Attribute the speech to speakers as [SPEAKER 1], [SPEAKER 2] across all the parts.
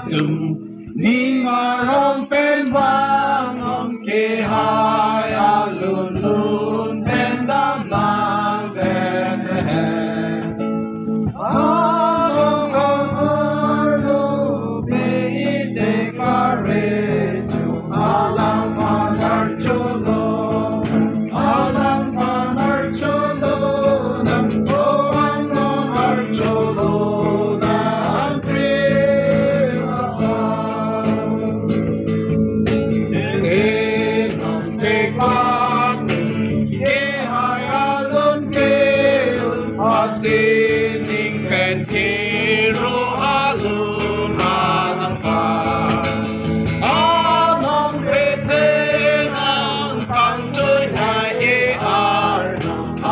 [SPEAKER 1] tum ningarong pen wang om ke hai alun lun pen dam nang pen Mahang arlo pe dekare chu alam panar cholo alam panar cholo nam oang panar cholo nam prisapa nom take back ke hai alun ke asining pen kiro alun alang pa anong kethek ang pangjoy na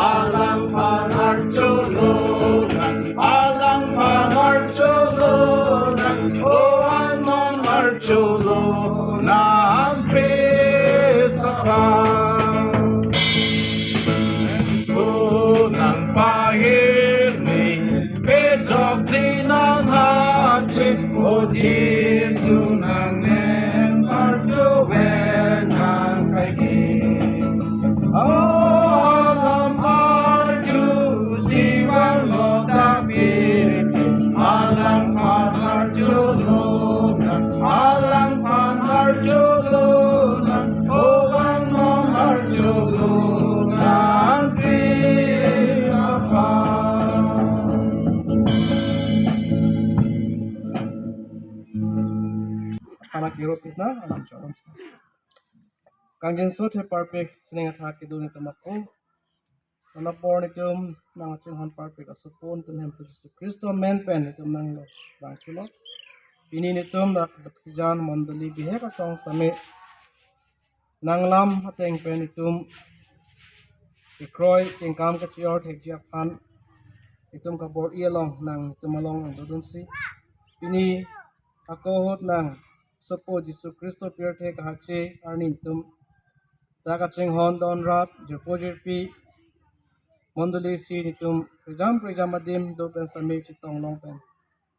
[SPEAKER 1] alang panar chulunan alang panar chulunan o anong archulunan prisapa nang pahir ni pejok sinang hachit o Jesu nang nen arjoven nang kaigin alam arju siwang lo tapir alang panar chulunan alang panar chulunan o anong archulunan prisapa anak Europe is na alam siya kangen so the perfect sining attack do nito mako na born itum nang chinghan perfect asupon tum hem Kristo Kristo men pen itum nang lo bangsulo ini nitum dak jan mandali bihe ka song same nang lam hateng pen itum ikroi tingkam ka chior thek jak phan itum ka bor ialong nang tumalong ang dodon si ini ako hot nang sopo Jesu Kristo pirte ka hache arni tum daga ching hon don rap jopojir pi mondoli si nitum prejam adim do pen same chitong long pen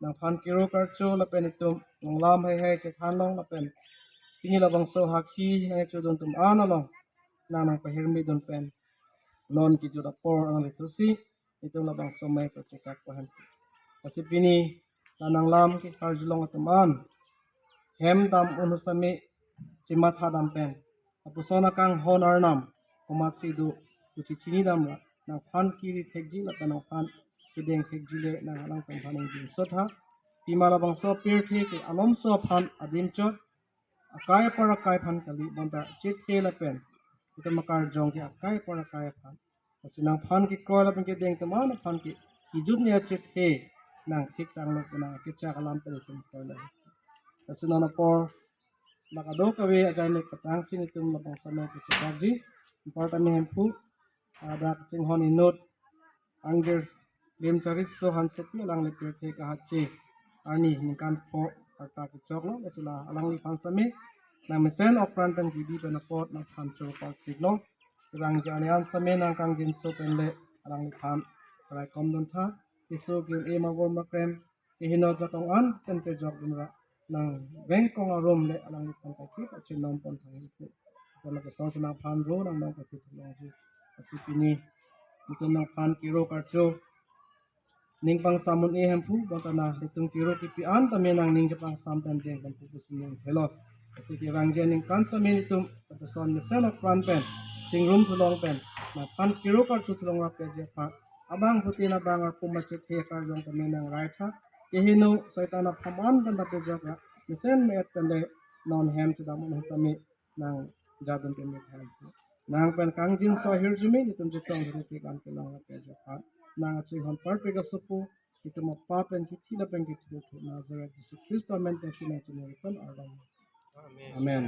[SPEAKER 1] nang phan kiro karcho la pen itum nong lam hai che than long la pen ini labang so hakhi na chu don tum analong nang pahirmi don pen non ki juda por ang lithusi itum labang so mai ko chekak pahan kasi pini lanang lam ki karjulong atuman hem dam unusami chimat hadam pen apusona kang hon arnam kumasidu uchi chini dam la nang phan kiri thekji la nang phan kideng thekji le nang halang pen phaning din sotha timala bang so pir the ke alom so phan adim cho akai par akai phan kali bonta chithe la pen ito makar jong ki akai par akai phan asinang phan ki kroy la pen kideng tamana phan ki kijut ne chithe nang thik tang lo na kicha kalam pen tum kola asinana por makado kawe ajay me patang sin itum labang sama ke chakji importa me hempu ada ching hon inot angger lim charis so hansepi alang le pirte ka hache arni nikan po arta ki choklo asila alang li pansame na mesen opran pen gibi pen pot na phan chor pa tiklo rang jani an same nang kang jin so pen le alang li phan rai kom don tha iso gil e magor makrem ihino jakong an pen pe jok dun ra nang beng kong arom le alang li phan kai ki ta chin nom pon thang ni kola ko song sina phan ro nang nang ka thi long ji asipini itum nang phan kiro karcho ning pang samun e hempu bantana itum kiro ki pi an ta menang ning japang sam pen deng kan pu kusing thelo asipi rangje ning kan samin itum ta son me sen of plan pen chingrum thulong pen na phan kiro karcho thulong ra pe je pha abang hutina bangar puma che the kar jong ta menang rai tha ehino saitana phaman ban da pe jok ra mesen me at pen le non hem chu da mon ta me nang jadun pen me thai nang pen kang jin so hir jumi itum jitong ri ti kan ke long ra pe je pha nang chi hon par pe ga supu itum pa pen ki thila pen ki thu na zara Jesu Kristo men te sin na tu pen amen.